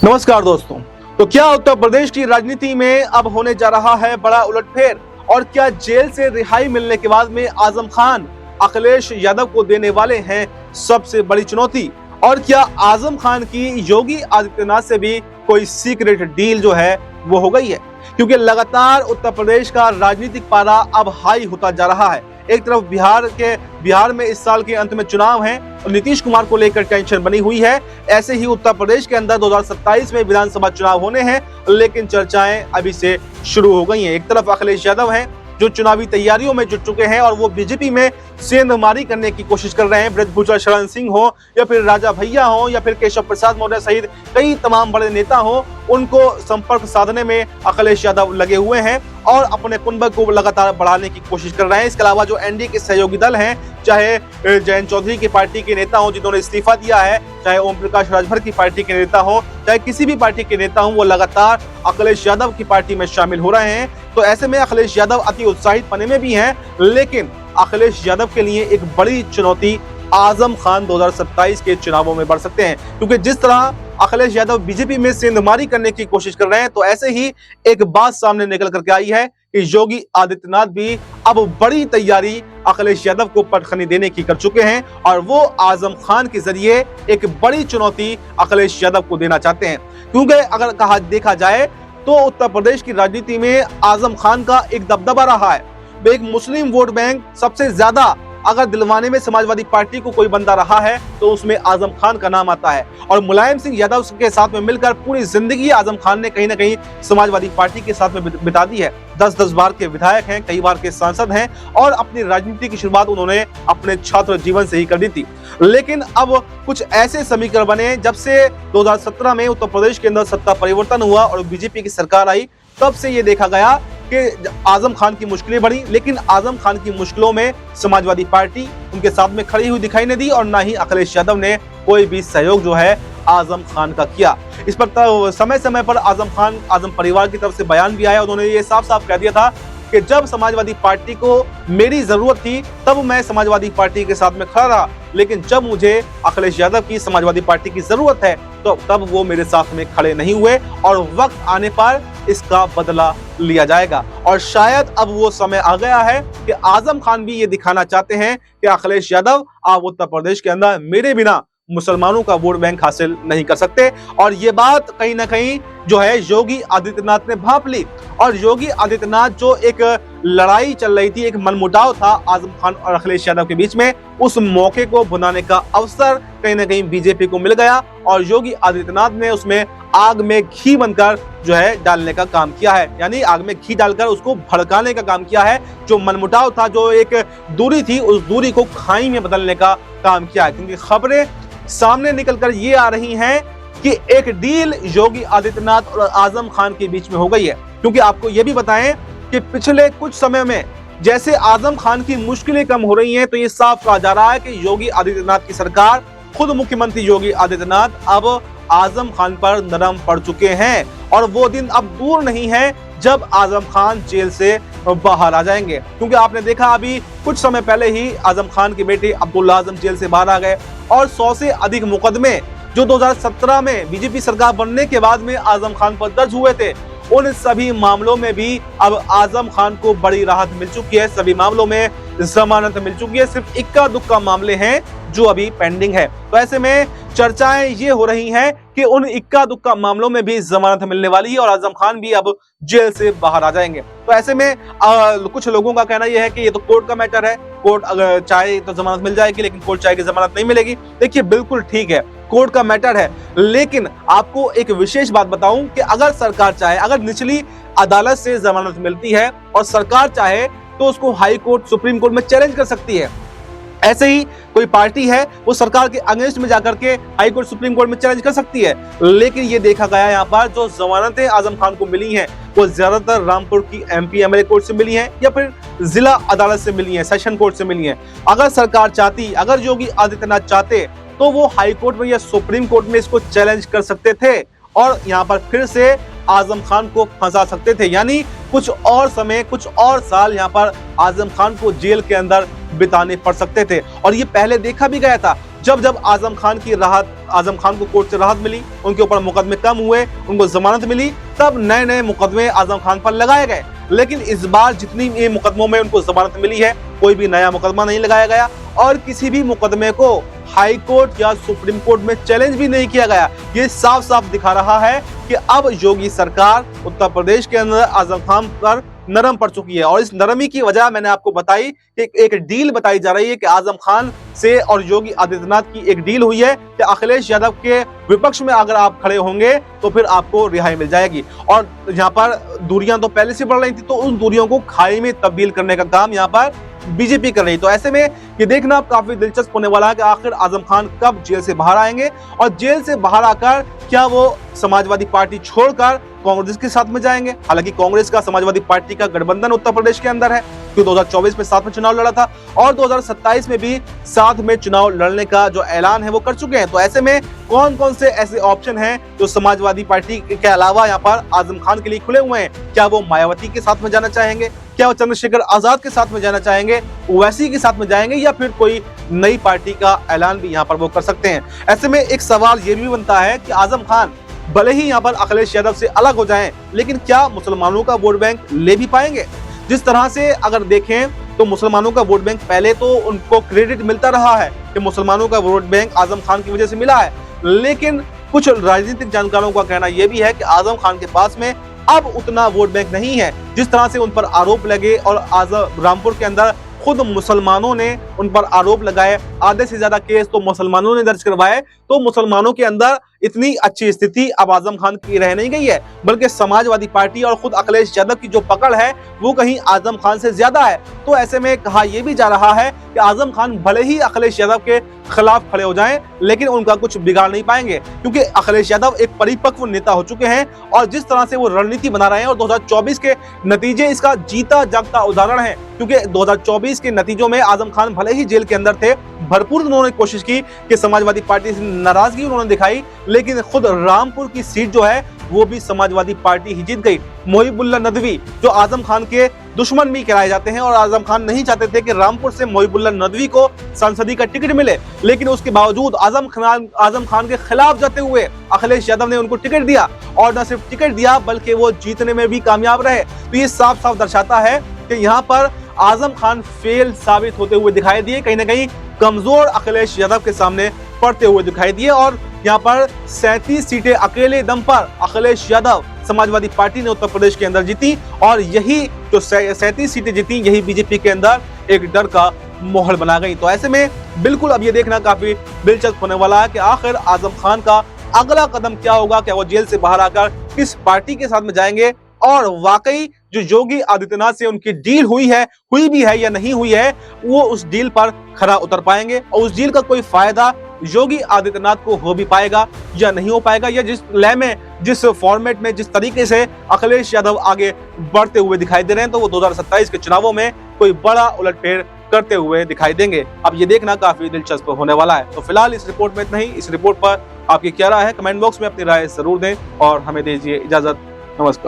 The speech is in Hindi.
नमस्कार दोस्तों। तो क्या उत्तर प्रदेश की राजनीति में अब होने जा रहा है बड़ा उलटफेर, और क्या जेल से रिहाई मिलने के बाद में आजम खान अखिलेश यादव को देने वाले हैं सबसे बड़ी चुनौती, और क्या आजम खान की योगी आदित्यनाथ से भी कोई सीक्रेट डील जो है वो हो गई है? क्योंकि लगातार उत्तर प्रदेश का राजनीतिक पारा अब हाई होता जा रहा है। एक तरफ बिहार में इस साल के अंत में चुनाव हैं और नीतीश कुमार को लेकर टेंशन बनी हुई है। ऐसे ही उत्तर प्रदेश के अंदर 2027 में विधानसभा चुनाव होने हैं, लेकिन चर्चाएं अभी से शुरू हो गई हैं। एक तरफ अखिलेश यादव हैं जो चुनावी तैयारियों में जुट चुके हैं और वो बीजेपी में सेंधमारी करने की कोशिश कर रहे हैं। ब्रजभूषण शरण सिंह हो या फिर राजा भैया हो या फिर केशव प्रसाद मौर्य सहित कई तमाम बड़े नेता हो, उनको संपर्क साधने में अखिलेश यादव लगे हुए हैं और अपने कुनबा को लगातार बढ़ाने की कोशिश कर रहे हैं। इसके अलावा जो एनडीए के सहयोगी दल हैं, चाहे जयंत चौधरी की पार्टी के नेता हो जिन्होंने इस्तीफा दिया है, चाहे ओम प्रकाश राजभर की पार्टी के नेता हो, चाहे किसी भी पार्टी के नेता हो, वो लगातार अखिलेश यादव की पार्टी में शामिल हो रहे हैं। तो ऐसे में अखिलेश यादव अति उत्साहित पने में भी हैं, लेकिन अखिलेश यादव के लिए एक बड़ी चुनौती आजम खान 2027 के चुनावों में बढ़ सकते हैं। क्योंकि जिस तरह अखिलेश यादव बीजेपी में सेंधमारी करने की कोशिश कर रहे हैं, तो ऐसे ही एक बात सामने निकल करके आई है कि योगी आदित्यनाथ भी अब बड़ी तैयारी अखिलेश यादव को पटखनी देने की कर चुके हैं और वो आजम खान के जरिए एक बड़ी चुनौती अखिलेश यादव को देना चाहते हैं। क्योंकि अगर देखा जाए तो उत्तर प्रदेश की राजनीति में आजम खान का एक दबदबा रहा है। एक मुस्लिम वोट बैंक सबसे ज्यादा अगर दिलवाने में समाजवादी पार्टी को कोई बंदा रहा है तो उसमें आजम खान का नाम आता है, और मुलायम सिंह यादव के साथ में मिलकर पूरी जिंदगी आजम खान ने कहीं ना कहीं समाजवादी पार्टी के साथ में बिता दी है। 10-10 बार के विधायक हैं, कई बार के सांसद हैं और अपनी राजनीति की शुरुआत उन्होंने अपने छात्र जीवन से ही कर दी थी। लेकिन अब कुछ ऐसे समीकरण बने जब से 2017 में उत्तर प्रदेश के अंदर सत्ता परिवर्तन हुआ और बीजेपी की सरकार आई, तब से ये देखा गया कि आजम खान की मुश्किलें बढ़ी, लेकिन आजम खान की मुश्किलों में समाजवादी पार्टी उनके साथ में खड़ी हुई दिखाई नहीं दी और ना ही अखिलेश यादव ने कोई भी सहयोग जो है आजम खान का किया। इस पर समय समय पर आजम परिवार की तरफ से बयान भी आया। उन्होंने ये साफ साफ कह दिया था कि जब समाजवादी पार्टी को मेरी जरूरत थी तब मैं समाजवादी पार्टी के साथ में खड़ा रहा, लेकिन जब मुझे अखिलेश यादव की समाजवादी पार्टी की जरूरत है तो तब वो मेरे साथ में खड़े नहीं हुए, और वक्त आने पर इसका बदला लिया जाएगा। और शायद अब वो समय आ गया है कि आजम खान भी ये दिखाना चाहते हैं कि अखिलेश यादव आप उत्तर प्रदेश के अंदर मेरे बिना मुसलमानों का वोट बैंक हासिल नहीं कर सकते। और ये बात कहीं ना कहीं जो है योगी आदित्यनाथ ने भांप ली, और योगी आदित्यनाथ जो एक लड़ाई चल रही थी, एक मनमुटाव था आजम खान और अखिलेश यादव के बीच में, उस मौके को भुनाने का अवसर कहीं ना कहीं बीजेपी को मिल गया और योगी आदित्यनाथ ने उसमें आग में घी बनकर जो है डालने का काम किया है, यानी आग में घी डालकर उसको भड़काने का काम किया है। जो मनमुटाव था, जो एक दूरी थी, उस दूरी को खाई में बदलने का काम किया है। क्योंकि खबरें सामने निकलकर ये आ रही हैं कि एक डील योगी आदित्यनाथ और आजम खान के बीच में हो गई है। क्योंकि आपको ये भी बताएं कि पिछले कुछ समय में जैसे आजम खान की मुश्किलें कम हो रही हैं, तो ये साफ कहा जा रहा है कि योगी आदित्यनाथ की सरकार, खुद मुख्यमंत्री योगी आदित्यनाथ अब आजम खान पर नरम पड़ चुके हैं, और वो दिन अब दूर नहीं है जब आजम खान जेल से बाहर आ जाएंगे। क्योंकि आपने देखा अभी कुछ समय पहले ही आजम खान के बेटे अब्दुल्ला आजम जेल से बाहर आ गए, और 100 से अधिक मुकदमे जो 2017 में बीजेपी सरकार बनने के बाद में आजम खान पर दर्ज हुए थे, उन सभी मामलों में भी अब आजम खान को बड़ी राहत मिल चुकी है। सभी मामलों में जमानत मिल चुकी है, सिर्फ इक्का दुक्का मामले हैं जो अभी पेंडिंग है। तो ऐसे में चर्चाएं ये हो रही हैं कि उन इक्का दुक्का मामलों में भी जमानत मिलने वाली है और आजम खान भी अब जेल से बाहर आ जाएंगे। तो ऐसे में कुछ लोगों का कहना यह है कि ये तो कोर्ट का मैटर है, कोर्ट अगर चाहे तो जमानत मिल जाएगी, लेकिन कोर्ट चाहे कि जमानत नहीं मिलेगी। देखिए, बिल्कुल ठीक है, कोर्ट का मैटर है, लेकिन आपको एक विशेष बात बताऊं कि अगर सरकार चाहे, अगर निचली अदालत से जमानत मिलती है और सरकार चाहे तो उसको हाई कोर्ट, सुप्रीम कोर्ट में चैलेंज कर सकती है। ऐसे ही कोई पार्टी है वो सरकार के अगेंस्ट में जाकर के हाई कोर्ट, सुप्रीम कोर्ट में चैलेंज कर सकती है। लेकिन ये देखा गया यहाँ पर जो जमानतें आजम खान को मिली हैं वो ज्यादातर रामपुर की एमपी एमएलए कोर्ट से मिली हैं या फिर जिला अदालत से मिली हैं, सेशन कोर्ट से मिली हैं। अगर सरकार चाहती, अगर योगी आदित्यनाथ चाहते तो वो हाई कोर्ट में या सुप्रीम कोर्ट में इसको चैलेंज कर सकते थे और यहाँ पर फिर से आजम खान को फंसा सकते थे। यानी कुछ और समय, कुछ और साल यहाँ पर आजम खान को जेल के अंदर बिताने पड़ सकते थे। और ये पहले देखा भी गया था, जब जब आजम खान को कोर्ट से राहत मिली, उनके ऊपर मुकदमे कम हुए, उनको जमानत मिली, तब नए नए मुकदमे आजम खान पर लगाए गए। लेकिन इस बार जितनी ये मुकदमों में उनको जमानत मिली है, कोई भी नया मुकदमा नहीं लगाया गया और किसी भी मुकदमे को हाई कोर्ट या सुप्रीम कोर्ट में चैलेंज भी नहीं किया गया। ये साफ साफ दिखा रहा है कि अब योगी सरकार उत्तर प्रदेश के अंदर आजम खान पर नरम पड़ चुकी है। और इस नरमी की वजह मैंने आपको बताई कि एक डील बताई जा रही है कि आजम खान से और योगी आदित्यनाथ की एक डील हुई है कि अखिलेश यादव के विपक्ष में अगर आप खड़े होंगे तो फिर आपको रिहाई मिल जाएगी। और यहाँ पर दूरियां तो पहले से बढ़ रही थी, तो उन दूरियों को खाई में तब्दील करने का काम यहाँ पर बीजेपी कर रही। तो ऐसे में ये देखना काफी दिलचस्प होने वाला है कि आखिर आजम खान कब जेल से बाहर आएंगे और जेल से बाहर आकर क्या वो समाजवादी पार्टी छोड़कर कांग्रेस के साथ में जाएंगे। हालांकि कांग्रेस का समाजवादी पार्टी का गठबंधन उत्तर प्रदेश के अंदर है, जो 2024 में साथ में चुनाव लड़ा था और 2027 में भी साथ में चुनाव लड़ने का जो ऐलान है वो कर चुके हैं। तो ऐसे में कौन कौन से ऐसे ऑप्शन हैं जो समाजवादी पार्टी के अलावा यहाँ पर आजम खान के लिए खुले हुए हैं? क्या वो मायावती के साथ में जाना चाहेंगे, क्या वो चंद्रशेखर आजाद के साथ में जाना चाहेंगे, ओवैसी के साथ में जाएंगे, या फिर कोई नई पार्टी का ऐलान भी यहाँ पर वो कर सकते हैं? ऐसे में एक सवाल ये भी बनता है कि आजम खान भले ही यहाँ पर अखिलेश यादव से अलग हो जाएं, लेकिन क्या मुसलमानों का वोट बैंक ले भी पाएंगे? जिस तरह से अगर देखें तो मुसलमानों का वोट बैंक पहले तो उनको क्रेडिट मिलता रहा है कि मुसलमानों का वोट बैंक आजम खान की वजह से मिला है, लेकिन कुछ राजनीतिक जानकारों का कहना यह भी है कि आजम खान के पास में अब उतना वोट बैंक नहीं है। जिस तरह से उन पर आरोप लगे और आजम रामपुर के अंदर खुद मुसलमानों ने उन पर आरोप लगाए, आधे से ज्यादा केस तो मुसलमानों ने दर्ज करवाए, तो मुसलमानों के अंदर इतनी अच्छी स्थिति अब आजम खान की रह नहीं गई है, बल्कि समाजवादी पार्टी और खुद अखिलेश यादव की जो पकड़ है वो कहीं आजम खान से ज्यादा है। तो ऐसे में कहा यह भी जा रहा है कि आजम खान भले ही अखिलेश यादव के खिलाफ खड़े हो जाएं, लेकिन उनका कुछ बिगाड़ नहीं पाएंगे, क्योंकि अखिलेश यादव एक परिपक्व नेता हो चुके हैं और जिस तरह से वो रणनीति बना रहे हैं और 2024 के नतीजे इसका जीता जागता उदाहरण है। क्योंकि 2024 के नतीजों में आजम खान भले ही जेल के अंदर थे, भरपूर उन्होंने कोशिश की कि समाजवादी पार्टी से नाराजगी उन्होंने दिखाई, लेकिन खुद रामपुर की सीट जो है वो भी समाजवादी पार्टी ही जीत गई। मोहिबुल्लाह नदवी जो आजम खान के दुश्मन भी कराए जाते हैं और आजम खान नहीं चाहते थे कि रामपुर से मोहिबुल्लाह नदवी को सांसदी का टिकट मिले, लेकिन उसके बावजूद आजम खान के खिलाफ जाते हुए अखिलेश यादव ने उनको टिकट दिया और न सिर्फ टिकट दिया बल्कि वो जीतने में भी कामयाब रहे। तो ये साफ साफ दर्शाता है कि यहाँ पर आजम खान फेल साबित होते हुए दिखाई दिए, कहीं ना कहीं कमजोर अखिलेश यादव के सामने पड़ते हुए दिखाई दिए। और यहाँ पर 37 सीटें अकेले दम पर अखिलेश यादव समाजवादी पार्टी ने उत्तर प्रदेश के अंदर जीती और यही जो 37 सीटें जीती, यही बीजेपी के अंदर एक डर का माहौल बना गई। तो ऐसे में बिल्कुल अब ये देखना काफी दिलचस्प होने वाला है कि आखिर आजम खान का अगला कदम क्या होगा, क्या वो जेल से बाहर आकर किस पार्टी के साथ में जाएंगे और वाकई जो योगी आदित्यनाथ से उनकी डील हुई भी है या नहीं हुई है, वो उस डील पर खरा उतर पाएंगे और उस डील का कोई फायदा योगी आदित्यनाथ को हो भी पाएगा या नहीं हो पाएगा, या जिस लय में, जिस फॉर्मेट में, जिस तरीके से अखिलेश यादव आगे बढ़ते हुए दिखाई दे रहे हैं, तो वो 2027 के चुनावों में कोई बड़ा उलटफेर करते हुए दिखाई देंगे। अब ये देखना काफी दिलचस्प होने वाला है। तो फिलहाल इस रिपोर्ट में इतना ही। इस रिपोर्ट पर आपकी क्या राय है, कमेंट बॉक्स में अपनी राय जरूर दें और हमें दीजिए इजाजत। नमस्कार।